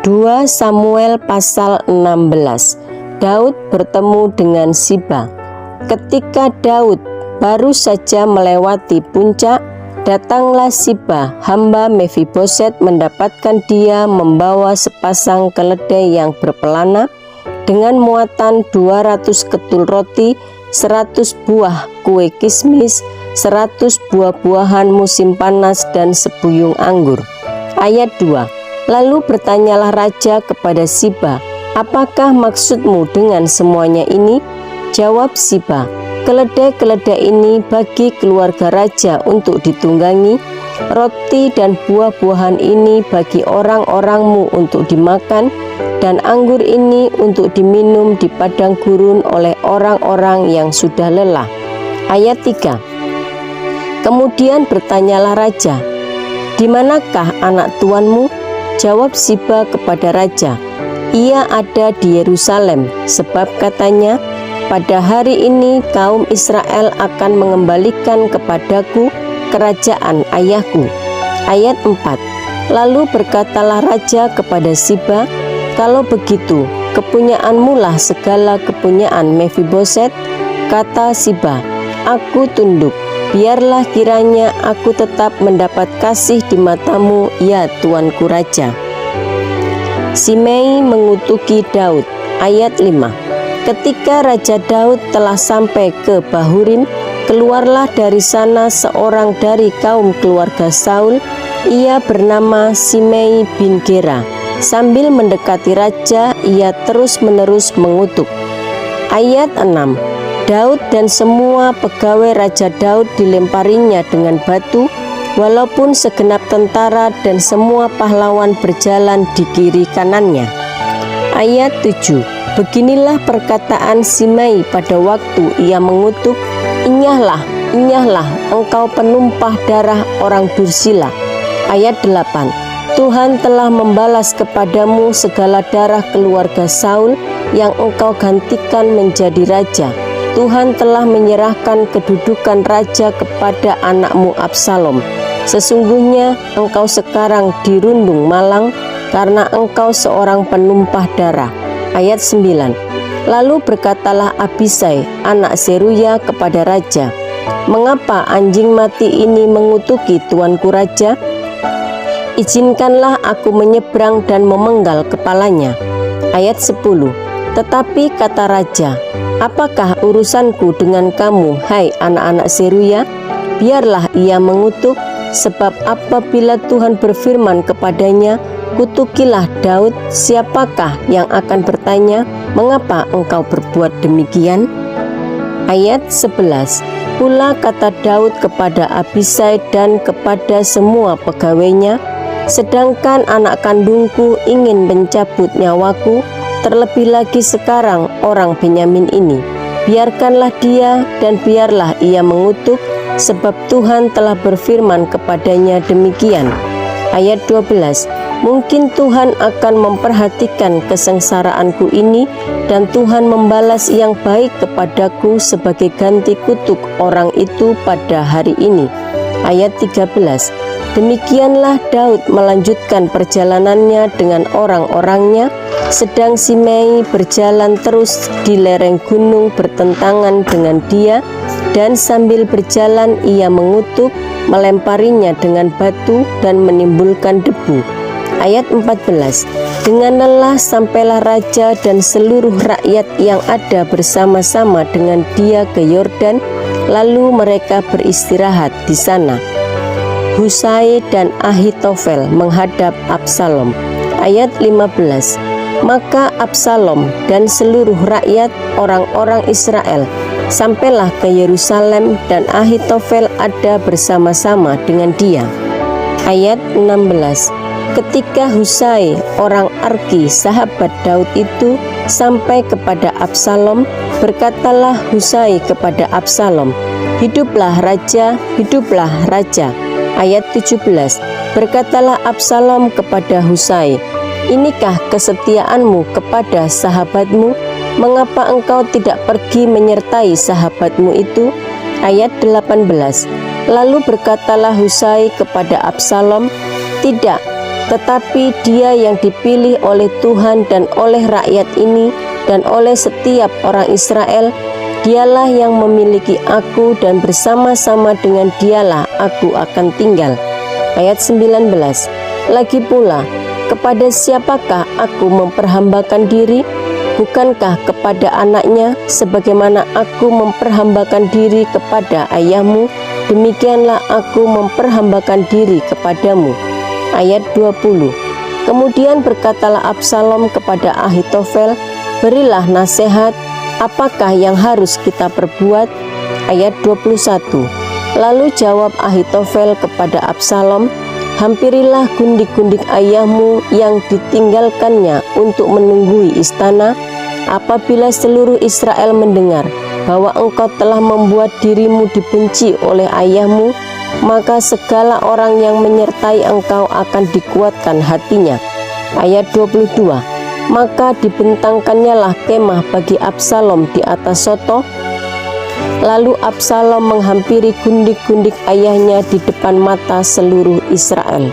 2 Samuel pasal 16. Daud bertemu dengan Siba. Ketika Daud baru saja melewati puncak, datanglah Siba, hamba Mefiboset, mendapatkan dia membawa sepasang keledai yang berpelana dengan muatan 200 ketul roti, 100 buah kue kismis, 100 buah-buahan musim panas, dan sebuyung anggur. Ayat 2. Lalu bertanyalah raja kepada Siba, apakah maksudmu dengan semuanya ini? Jawab Siba, keledai-keledai ini bagi keluarga raja untuk ditunggangi, roti dan buah-buahan ini bagi orang-orangmu untuk dimakan, dan anggur ini untuk diminum di padang gurun oleh orang-orang yang sudah lelah. Ayat 3. Kemudian bertanyalah raja, di manakah anak tuanmu? Jawab Siba kepada raja, ia ada di Yerusalem, sebab katanya, pada hari ini kaum Israel akan mengembalikan kepadaku kerajaan ayahku. Ayat 4. Lalu berkatalah raja kepada Siba, kalau begitu, kepunyaanmu lah segala kepunyaan Mefiboset. Kata Siba, aku tunduk, biarlah kiranya aku tetap mendapat kasih di matamu, ya tuanku raja. Simei mengutuki Daud. Ayat 5. Ketika Raja Daud telah sampai ke Bahurim, keluarlah dari sana seorang dari kaum keluarga Saul, ia bernama Simei bin Gera. Sambil mendekati raja, ia terus-menerus mengutuk. Ayat 6. Daud dan semua pegawai Raja Daud dilemparinya dengan batu, walaupun segenap tentara dan semua pahlawan berjalan di kiri kanannya. Ayat 7. Beginilah perkataan Simei pada waktu ia mengutuk, Inyahlah, inyahlah, engkau penumpah darah orang dursila. Ayat 8. Tuhan telah membalas kepadamu segala darah keluarga Saul yang engkau gantikan menjadi raja. Tuhan telah menyerahkan kedudukan raja kepada anakmu Absalom. Sesungguhnya engkau sekarang dirundung malang karena engkau seorang penumpah darah. Ayat 9. Lalu berkatalah Abisai, anak Seruya, kepada raja, mengapa anjing mati ini mengutuki tuanku raja? Izinkanlah aku menyeberang dan memenggal kepalanya. Ayat 10. Tetapi kata raja, apakah urusanku dengan kamu, hai anak-anak Seruya? Biarlah ia mengutuk, sebab apabila Tuhan berfirman kepadanya, kutukilah Daud, siapakah yang akan bertanya, mengapa engkau berbuat demikian? Ayat 11. Pula kata Daud kepada Abisai dan kepada semua pegawainya, sedangkan anak kandungku ingin mencabut nyawaku, terlebih lagi sekarang orang Benyamin ini, biarkanlah dia dan biarlah ia mengutuk, sebab Tuhan telah berfirman kepadanya demikian. Ayat 12. Mungkin Tuhan akan memperhatikan kesengsaraanku ini, dan Tuhan membalas yang baik kepadaku sebagai ganti kutuk orang itu pada hari ini. Ayat 13. Demikianlah Daud melanjutkan perjalanannya dengan orang-orangnya, sedang Simei berjalan terus di lereng gunung bertentangan dengan dia, dan sambil berjalan ia mengutuk, melemparinya dengan batu dan menimbulkan debu. Ayat 14. Dengan lelah sampailah raja dan seluruh rakyat yang ada bersama-sama dengan dia ke Yordan, lalu mereka beristirahat di sana. Husai dan Ahitofel menghadap Absalom. Ayat 15. Maka Absalom dan seluruh rakyat orang-orang Israel sampailah ke Yerusalem, dan Ahitofel ada bersama-sama dengan dia. Ayat 16. Ketika Husai orang Arki sahabat Daud itu sampai kepada Absalom, berkatalah Husai kepada Absalom, hiduplah raja, hiduplah raja. Ayat 17. Berkatalah Absalom kepada Husai, inikah kesetiaanmu kepada sahabatmu? Mengapa engkau tidak pergi menyertai sahabatmu itu? Ayat 18. Lalu berkatalah Husai kepada Absalom, tidak, tetapi dia yang dipilih oleh Tuhan dan oleh rakyat ini dan oleh setiap orang Israel, dialah yang memiliki aku dan bersama-sama dengan dialah aku akan tinggal. Ayat 19. Lagi pula, kepada siapakah aku memperhambakan diri? Bukankah kepada anaknya, sebagaimana aku memperhambakan diri kepada ayahmu, demikianlah aku memperhambakan diri kepadamu. Ayat 20. Kemudian berkatalah Absalom kepada Ahitofel, berilah nasihat, apakah yang harus kita perbuat? Ayat 21. Lalu jawab Ahitofel kepada Absalom, hampirilah gundik-gundik ayahmu yang ditinggalkannya untuk menunggui istana. Apabila seluruh Israel mendengar bahwa engkau telah membuat dirimu dibenci oleh ayahmu, maka segala orang yang menyertai engkau akan dikuatkan hatinya. Ayat 22. Maka dibentangkannya lah kemah bagi Absalom di atas soto. Lalu Absalom menghampiri gundik-gundik ayahnya di depan mata seluruh Israel.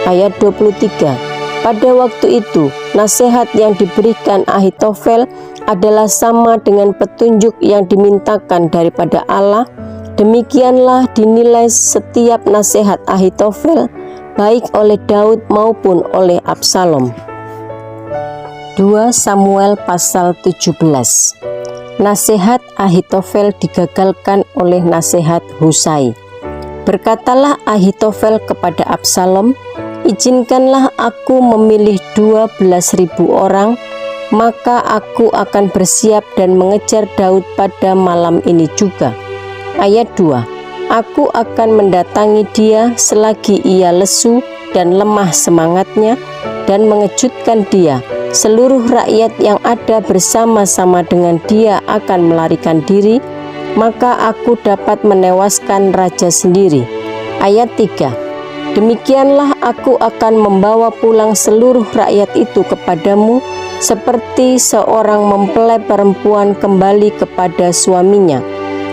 Ayat 23. Pada waktu itu, nasihat yang diberikan Ahitofel adalah sama dengan petunjuk yang dimintakan daripada Allah. Demikianlah dinilai setiap nasihat Ahitofel, baik oleh Daud maupun oleh Absalom. 2 Samuel pasal 17. Nasihat Ahitofel digagalkan oleh nasihat Husai. Berkatalah Ahitofel kepada Absalom, izinkanlah aku memilih 12.000 orang, maka aku akan bersiap dan mengejar Daud pada malam ini juga. Ayat 2. Aku akan mendatangi dia selagi ia lesu dan lemah semangatnya, dan mengejutkan dia. Seluruh rakyat yang ada bersama-sama dengan dia akan melarikan diri, maka aku dapat menewaskan raja sendiri. Ayat 3. Demikianlah aku akan membawa pulang seluruh rakyat itu kepadamu, seperti seorang mempelai perempuan kembali kepada suaminya.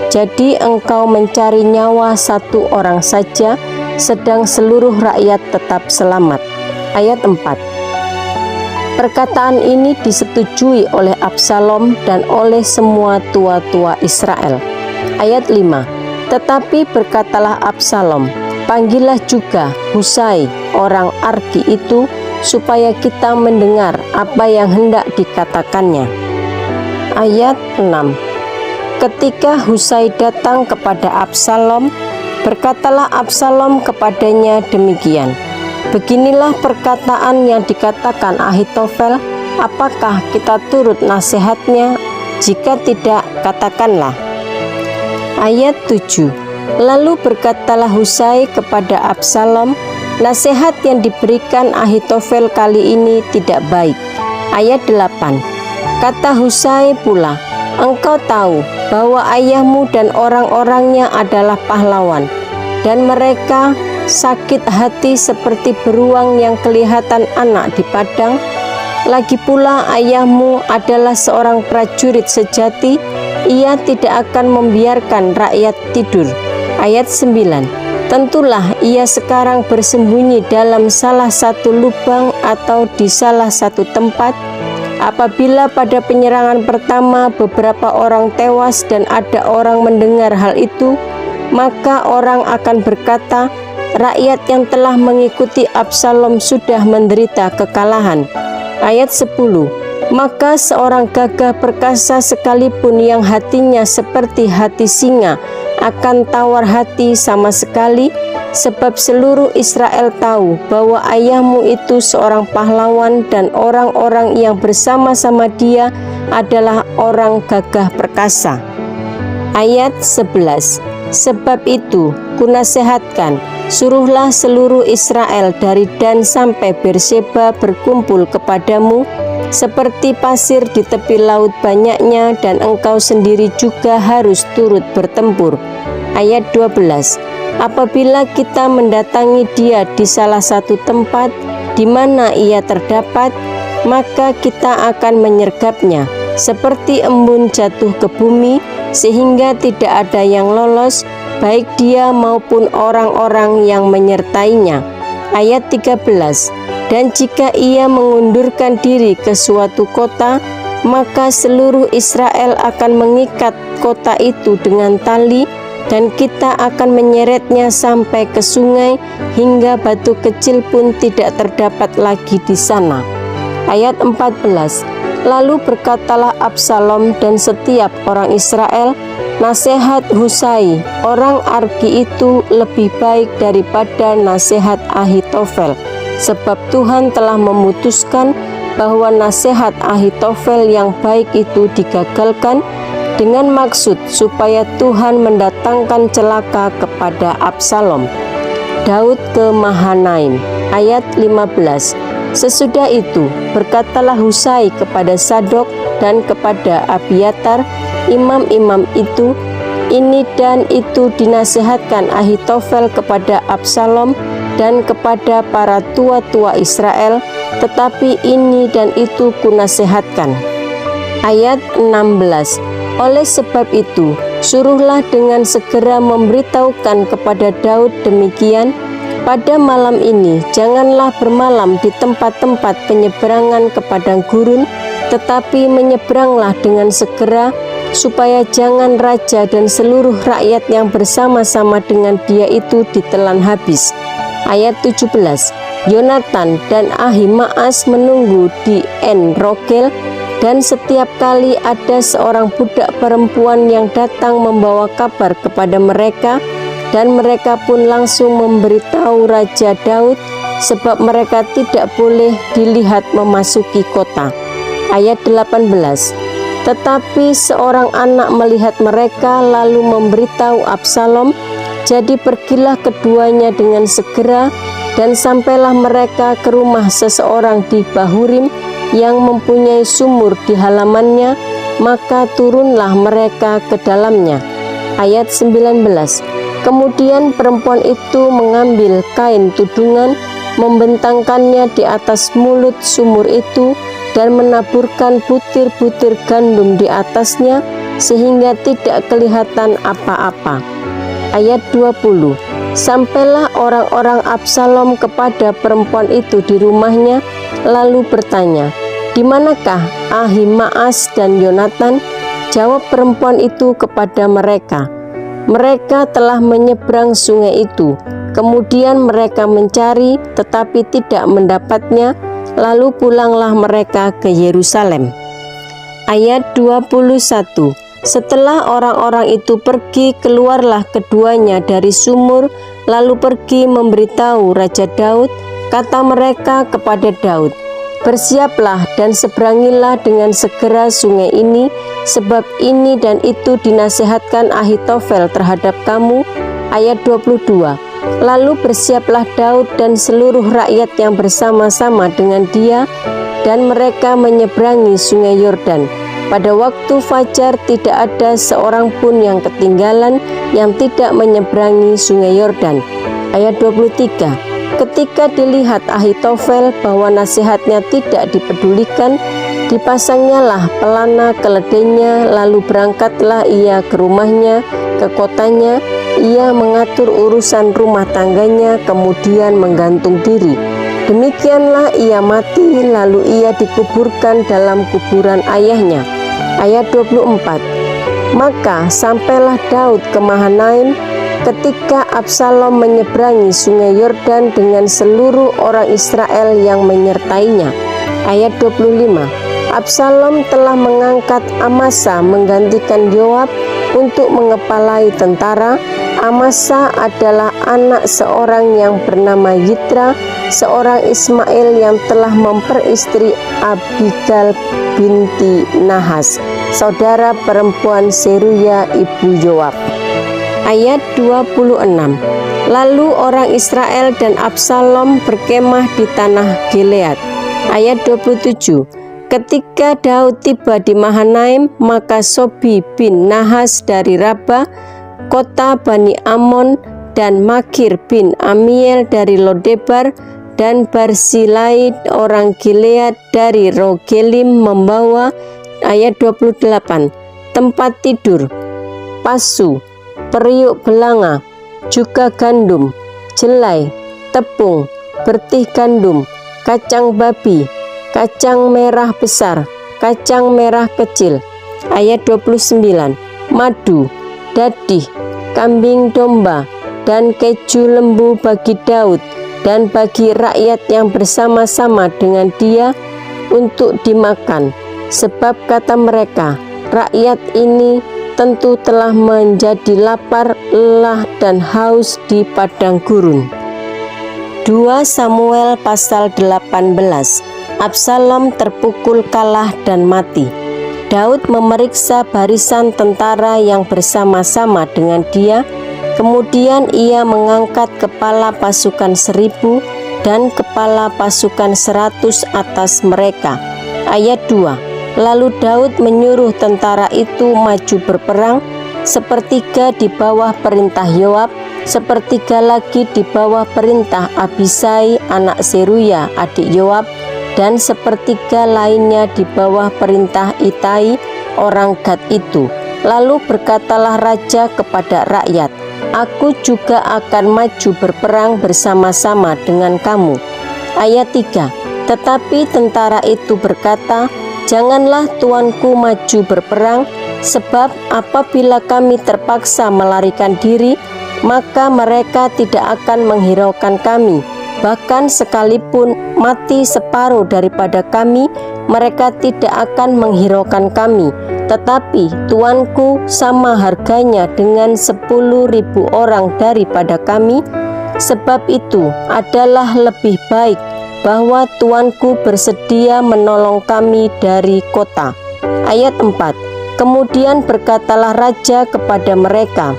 Jadi engkau mencari nyawa satu orang saja, sedang seluruh rakyat tetap selamat. Ayat 4. Perkataan ini disetujui oleh Absalom dan oleh semua tua-tua Israel. Ayat 5. Tetapi berkatalah Absalom, panggillah juga Husai orang Arki itu, supaya kita mendengar apa yang hendak dikatakannya. Ayat 6. Ketika Husai datang kepada Absalom, berkatalah Absalom kepadanya demikian, beginilah perkataan yang dikatakan Ahitofel, apakah kita turut nasihatnya? Jika tidak, katakanlah. Ayat 7. Lalu berkatalah Husai kepada Absalom, nasihat yang diberikan Ahitofel kali ini tidak baik. Ayat 8. Kata Husai pula, engkau tahu bahwa ayahmu dan orang-orangnya adalah pahlawan, dan mereka sakit hati seperti beruang yang kelihatan anak di padang. Lagi pula ayahmu adalah seorang prajurit sejati, ia tidak akan membiarkan rakyat tidur. Ayat 9. Tentulah ia sekarang bersembunyi dalam salah satu lubang atau di salah satu tempat. Apabila pada penyerangan pertama beberapa orang tewas dan ada orang mendengar hal itu, maka orang akan berkata, rakyat yang telah mengikuti Absalom sudah menderita kekalahan. Ayat 10. Maka seorang gagah perkasa sekalipun yang hatinya seperti hati singa akan tawar hati sama sekali, sebab seluruh Israel tahu bahwa ayahmu itu seorang pahlawan dan orang-orang yang bersama-sama dia adalah orang gagah perkasa. Ayat 11. Sebab itu kunasehatkan, suruhlah seluruh Israel dari Dan sampai Berseba berkumpul kepadamu, seperti pasir di tepi laut banyaknya, dan engkau sendiri juga harus turut bertempur. Ayat 12. Apabila kita mendatangi dia di salah satu tempat di mana ia terdapat, maka kita akan menyergapnya seperti embun jatuh ke bumi, sehingga tidak ada yang lolos, baik dia maupun orang-orang yang menyertainya. Ayat 13. Dan jika ia mengundurkan diri ke suatu kota, maka seluruh Israel akan mengikat kota itu dengan tali, dan kita akan menyeretnya sampai ke sungai, hingga batu kecil pun tidak terdapat lagi di sana. Ayat 14. Lalu berkatalah Absalom dan setiap orang Israel, nasihat Husai orang Arki itu lebih baik daripada nasihat Ahitofel, sebab Tuhan telah memutuskan bahwa nasihat Ahitofel yang baik itu digagalkan, dengan maksud supaya Tuhan mendatangkan celaka kepada Absalom. Daud ke Mahanaim. Ayat 15. Sesudah itu berkatalah Husai kepada Sadok dan kepada Abiatar, imam-imam itu, ini dan itu dinasihatkan Ahitofel kepada Absalom dan kepada para tua-tua Israel, tetapi ini dan itu kunasihatkan. Ayat 16. Oleh sebab itu, suruhlah dengan segera memberitahukan kepada Daud demikian, pada malam ini janganlah bermalam di tempat-tempat penyeberangan ke padang gurun, tetapi menyeberanglah dengan segera, supaya jangan raja dan seluruh rakyat yang bersama-sama dengan dia itu ditelan habis. Ayat 17. Yonatan dan Ahimaas menunggu di En Rogel, dan setiap kali ada seorang budak perempuan yang datang membawa kabar kepada mereka, dan mereka pun langsung memberitahu Raja Daud, sebab mereka tidak boleh dilihat memasuki kota. Ayat 18. Tetapi seorang anak melihat mereka lalu memberitahu Absalom, jadi pergilah keduanya dengan segera, dan sampailah mereka ke rumah seseorang di Bahurim yang mempunyai sumur di halamannya, maka turunlah mereka ke dalamnya. Ayat 19. Kemudian perempuan itu mengambil kain tudungan, membentangkannya di atas mulut sumur itu, dan menaburkan butir-butir gandum di atasnya, sehingga tidak kelihatan apa-apa. Ayat 20. Sampailah orang-orang Absalom kepada perempuan itu di rumahnya, lalu bertanya, di manakah Ahimaas dan Yonatan? Jawab perempuan itu kepada mereka, mereka telah menyeberang sungai itu. Kemudian mereka mencari, tetapi tidak mendapatnya, lalu pulanglah mereka ke Yerusalem. Ayat 21. Setelah orang-orang itu pergi, keluarlah keduanya dari sumur, lalu pergi memberitahu Raja Daud. Kata mereka kepada Daud, bersiaplah dan seberangilah dengan segera sungai ini, sebab ini dan itu dinasihatkan Ahitofel terhadap kamu. Ayat 22. Lalu bersiaplah Daud dan seluruh rakyat yang bersama-sama dengan dia, dan mereka menyeberangi sungai Yordan. Pada waktu fajar tidak ada seorang pun yang ketinggalan yang tidak menyeberangi sungai Yordan. Ayat 23. Ketika dilihat Ahitofel bahwa nasihatnya tidak dipedulikan, dipasangnyalah pelana keledainya, lalu berangkatlah ia ke rumahnya, ke kotanya. Ia mengatur urusan rumah tangganya, kemudian menggantung diri. Demikianlah ia mati, lalu ia dikuburkan dalam kuburan ayahnya. Ayat 24. Maka sampailah Daud ke Mahanaim ketika Absalom menyeberangi sungai Yordan dengan seluruh orang Israel yang menyertainya. Ayat 25. Absalom telah mengangkat Amasa menggantikan Yoab untuk mengepalai tentara. Amasa adalah anak seorang yang bernama Yitra, seorang Ismail yang telah memperistri Abigail binti Nahas, saudara perempuan Seruya ibu Yoab. Ayat 26. Lalu orang Israel dan Absalom berkemah di tanah Gilead. Ayat 27. Ketika Daud tiba di Mahanaim, maka Sobi bin Nahas dari Rabah, kota Bani Amon, dan Makir bin Amiel dari Lodebar, dan Barzilai orang Gilead dari Rogelim membawa. Ayat 28. Tempat tidur, pasu, periuk belanga, juga gandum, jelai, tepung, bertih gandum, kacang babi, kacang merah besar, kacang merah kecil. Ayat 29, madu, dadih, kambing domba, dan keju lembu bagi Daud dan bagi rakyat yang bersama-sama dengan dia untuk dimakan. Sebab kata mereka, rakyat ini tentu telah menjadi lapar, lelah, dan haus di padang gurun. 2 Samuel pasal 18. Absalom terpukul kalah dan mati. Daud memeriksa barisan tentara yang bersama-sama dengan dia. Kemudian ia mengangkat kepala pasukan 1000 dan kepala pasukan 100 atas mereka. Ayat 2. Lalu Daud menyuruh tentara itu maju berperang, sepertiga di bawah perintah Yoab, sepertiga lagi di bawah perintah Abisai anak Seruya adik Yoab, dan sepertiga lainnya di bawah perintah Itai orang Gad itu. Lalu berkatalah raja kepada rakyat, aku juga akan maju berperang bersama-sama dengan kamu. Ayat 3. Tetapi tentara itu berkata, janganlah tuanku maju berperang, sebab apabila kami terpaksa melarikan diri, maka mereka tidak akan menghiraukan kami. Bahkan sekalipun mati separuh daripada kami, mereka tidak akan menghiraukan kami. Tetapi tuanku sama harganya dengan 10.000 orang daripada kami. Sebab itu adalah lebih baik bahwa tuanku bersedia menolong kami dari kota. Ayat 4. Kemudian berkatalah raja kepada mereka,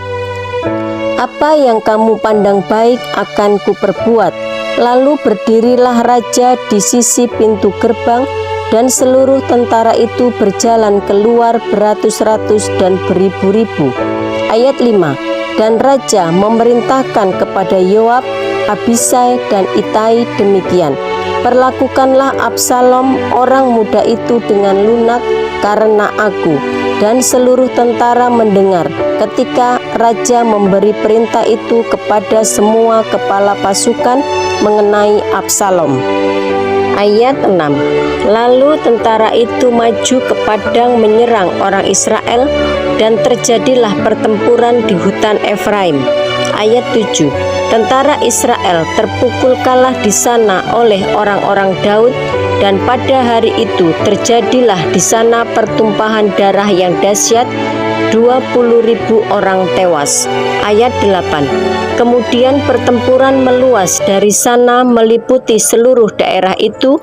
apa yang kamu pandang baik akan kuperbuat. Lalu berdirilah raja di sisi pintu gerbang, dan seluruh tentara itu berjalan keluar beratus-ratus dan beribu-ribu. Ayat 5. Dan raja memerintahkan kepada Yoab, Abisai, dan Itai demikian, perlakukanlah Absalom orang muda itu dengan lunak karena aku. Dan seluruh tentara mendengar ketika raja memberi perintah itu kepada semua kepala pasukan mengenai Absalom. Ayat 6. Lalu tentara itu maju ke padang menyerang orang Israel, dan terjadilah pertempuran di hutan Efraim. Ayat 7. Tentara Israel terpukul kalah di sana oleh orang-orang Daud, dan pada hari itu terjadilah di sana pertumpahan darah yang dahsyat, 20.000 orang tewas. Ayat 8. Kemudian pertempuran meluas dari sana meliputi seluruh daerah itu,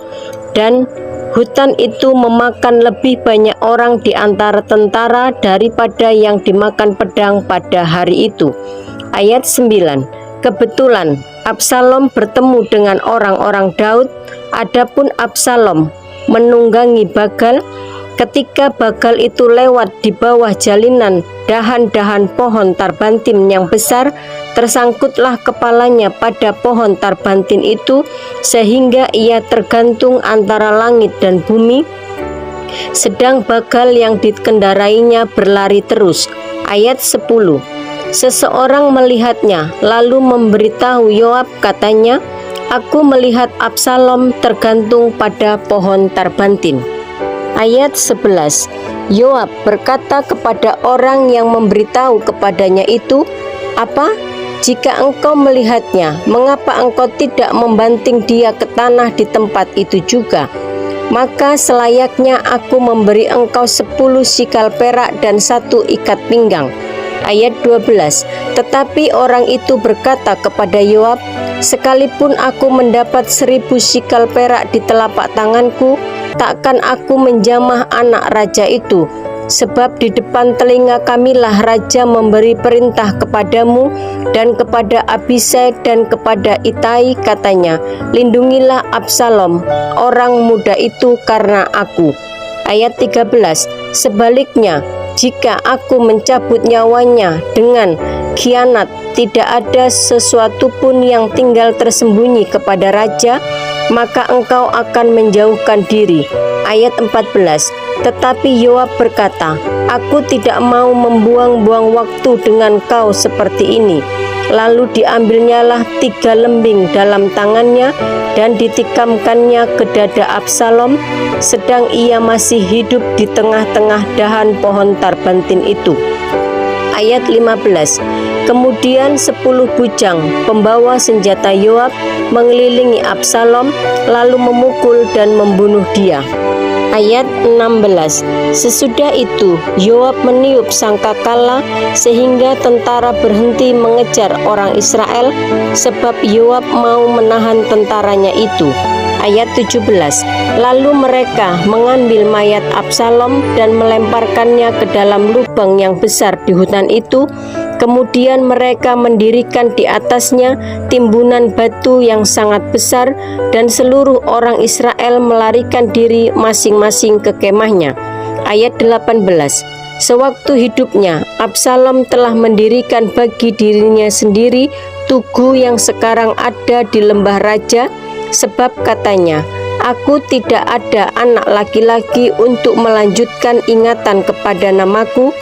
dan hutan itu memakan lebih banyak orang di antara tentara daripada yang dimakan pedang pada hari itu. Ayat 9. Kebetulan Absalom bertemu dengan orang-orang Daud. Adapun Absalom menunggangi bagal. Ketika bagal itu lewat di bawah jalinan dahan-dahan pohon tarbantin yang besar, tersangkutlah kepalanya pada pohon tarbantin itu, sehingga ia tergantung antara langit dan bumi, sedang bagal yang dikendarainya berlari terus. Ayat 10. Seseorang melihatnya lalu memberitahu Yoab, katanya, aku melihat Absalom tergantung pada pohon tarbantin. Ayat 11. Yoab berkata kepada orang yang memberitahu kepadanya itu, apa? Jika engkau melihatnya, mengapa engkau tidak membanting dia ke tanah di tempat itu juga? Maka selayaknya aku memberi engkau 10 sikal perak dan 1 ikat pinggang. Ayat 12. Tetapi orang itu berkata kepada Yoab, sekalipun aku mendapat 1000 sikal perak di telapak tanganku, takkan aku menjamah anak raja itu. Sebab di depan telinga kamilah raja memberi perintah kepadamu dan kepada Abisai dan kepada Itai, katanya, lindungilah Absalom orang muda itu karena aku. Ayat 13. Sebaliknya, jika aku mencabut nyawanya dengan khianat, tidak ada sesuatu pun yang tinggal tersembunyi kepada raja, maka engkau akan menjauhkan diri. Ayat 14. Tetapi Yoab berkata, aku tidak mau membuang-buang waktu dengan kau seperti ini. Lalu diambilnyalah 3 lembing dalam tangannya dan ditikamkannya ke dada Absalom, sedang ia masih hidup di tengah-tengah dahan pohon tarbantin itu. Ayat 15. Kemudian 10 bujang pembawa senjata Yoab mengelilingi Absalom, lalu memukul dan membunuh dia. Ayat 16. Sesudah itu Yoab meniup sangkakala sehingga tentara berhenti mengejar orang Israel, sebab Yoab mau menahan tentaranya itu. Ayat 17. Lalu mereka mengambil mayat Absalom dan melemparkannya ke dalam lubang yang besar di hutan itu. Kemudian mereka mendirikan di atasnya timbunan batu yang sangat besar, dan seluruh orang Israel melarikan diri masing-masing ke kemahnya. Ayat 18. Sewaktu hidupnya, Absalom telah mendirikan bagi dirinya sendiri tugu yang sekarang ada di lembah raja, sebab katanya, "Aku tidak ada anak laki-laki untuk melanjutkan ingatan kepada namaku,"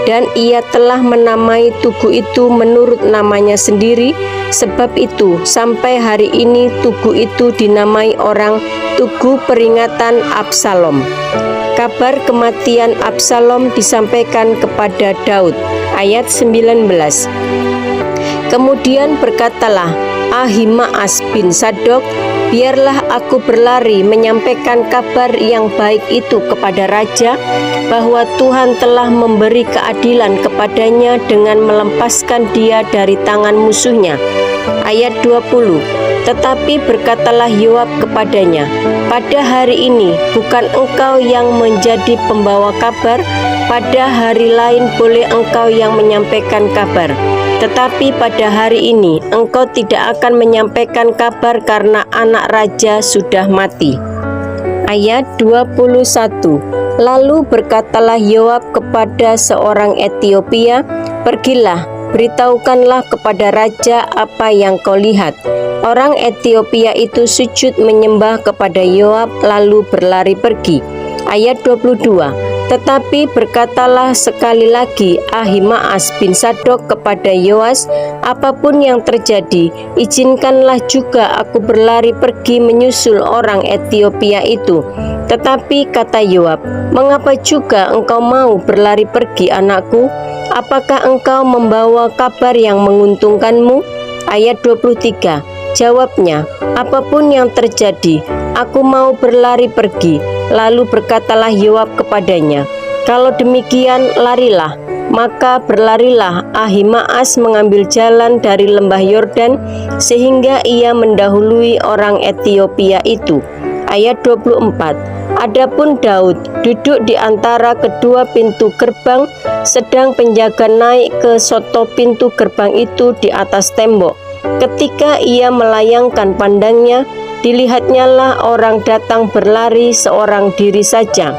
dan ia telah menamai tugu itu menurut namanya sendiri. Sebab itu sampai hari ini tugu itu dinamai orang Tugu Peringatan Absalom. Kabar kematian Absalom disampaikan kepada Daud. Ayat 19. Kemudian berkatalah Ahimaas bin Sadok, "Biarlah aku berlari menyampaikan kabar yang baik itu kepada raja, bahwa Tuhan telah memberi keadilan kepadanya dengan melepaskan dia dari tangan musuhnya." Ayat 20. Tetapi berkatalah Yoab kepadanya, "Pada hari ini bukan engkau yang menjadi pembawa kabar, pada hari lain boleh engkau yang menyampaikan kabar. Tetapi pada hari ini engkau tidak akan menyampaikan kabar karena anak raja sudah mati." Ayat 21. Lalu berkatalah Yoab kepada seorang Etiopia, "Pergilah, beritahukanlah kepada raja apa yang kau lihat." Orang Etiopia itu sujud menyembah kepada Yoab lalu berlari pergi. Ayat 22. Tetapi berkatalah sekali lagi Ahimaas bin Sadok kepada Yoas, "Apapun yang terjadi, izinkanlah juga aku berlari pergi menyusul orang Etiopia itu." Tetapi kata Yoab, "Mengapa juga engkau mau berlari pergi, anakku? Apakah engkau membawa kabar yang menguntungkanmu?" Ayat 23. Jawabnya, "Apapun yang terjadi, aku mau berlari pergi." Lalu berkatalah Yoab kepadanya, "Kalau demikian, larilah." Maka berlarilah Ahimaas mengambil jalan dari lembah Yordan, sehingga ia mendahului orang Etiopia itu. Ayat 24. Adapun Daud duduk di antara kedua pintu gerbang, sedang penjaga naik ke soto pintu gerbang itu di atas tembok. Ketika ia melayangkan pandangnya, dilihatnyalah orang datang berlari seorang diri saja.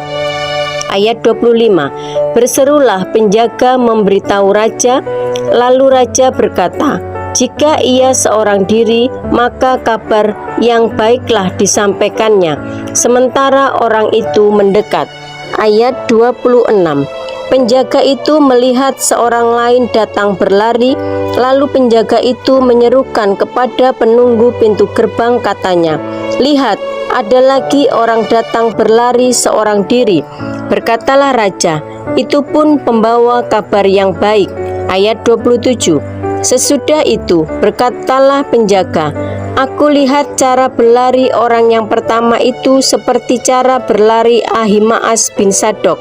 Ayat 25. Berserulah penjaga memberitahu raja, lalu raja berkata, "Jika ia seorang diri, maka kabar yang baiklah disampaikannya." Sementara orang itu mendekat. Ayat 26. Penjaga itu melihat seorang lain datang berlari, lalu penjaga itu menyerukan kepada penunggu pintu gerbang, katanya, "Lihat, ada lagi orang datang berlari seorang diri." Berkatalah raja, "Itu pun pembawa kabar yang baik." Ayat 27. Sesudah itu berkatalah penjaga, "Aku lihat cara berlari orang yang pertama itu seperti cara berlari Ahimaas bin Sadok."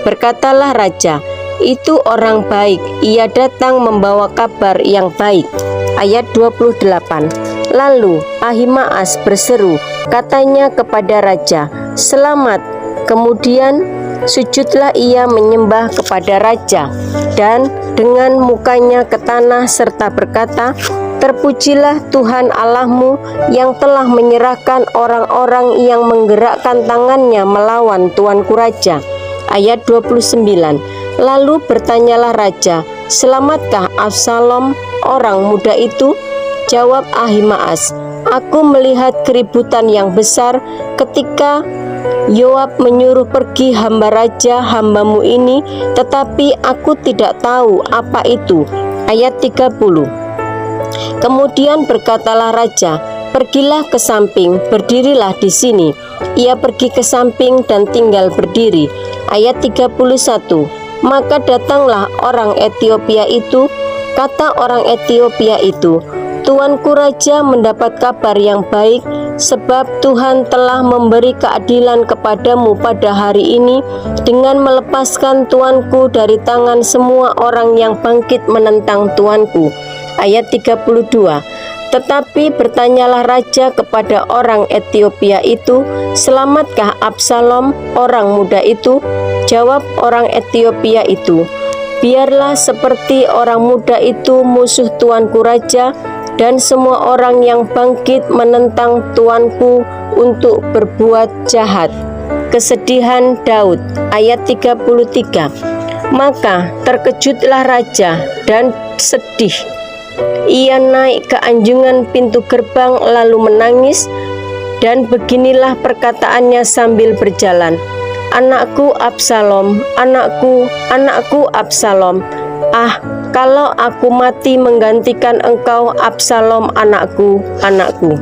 Berkatalah raja, "Itu orang baik, ia datang membawa kabar yang baik." Ayat 28. Lalu Ahimaas berseru, katanya kepada raja, "Selamat." Kemudian sujudlah ia menyembah kepada raja, dan dengan mukanya ke tanah serta berkata, "Terpujilah Tuhan Allahmu yang telah menyerahkan orang-orang yang menggerakkan tangannya melawan tuanku raja." Ayat 29. Lalu bertanyalah raja, "Selamatkah Absalom orang muda itu?" Jawab Ahimaas, "Aku melihat keributan yang besar ketika Yoab menyuruh pergi hamba raja hambamu ini, tetapi aku tidak tahu apa itu." Ayat 30. Kemudian berkatalah raja, "Pergilah ke samping, berdirilah di sini." Ia pergi ke samping dan tinggal berdiri. Ayat 31. Maka datanglah orang Etiopia itu, kata orang Etiopia itu, "Tuanku raja mendapat kabar yang baik, sebab Tuhan telah memberi keadilan kepadamu pada hari ini dengan melepaskan tuanku dari tangan semua orang yang bangkit menentang tuanku." Ayat 32. Tetapi bertanyalah raja kepada orang Etiopia itu, "Selamatkah Absalom, orang muda itu?" Jawab orang Etiopia itu, "Biarlah seperti orang muda itu musuh tuanku raja, dan semua orang yang bangkit menentang tuanku untuk berbuat jahat." Kesedihan Daud. Ayat 33. Maka terkejutlah raja dan sedih. Ia naik ke anjungan pintu gerbang lalu menangis, dan beginilah perkataannya sambil berjalan, "Anakku Absalom, anakku, anakku Absalom. Ah, kalau aku mati menggantikan engkau Absalom, anakku, anakku."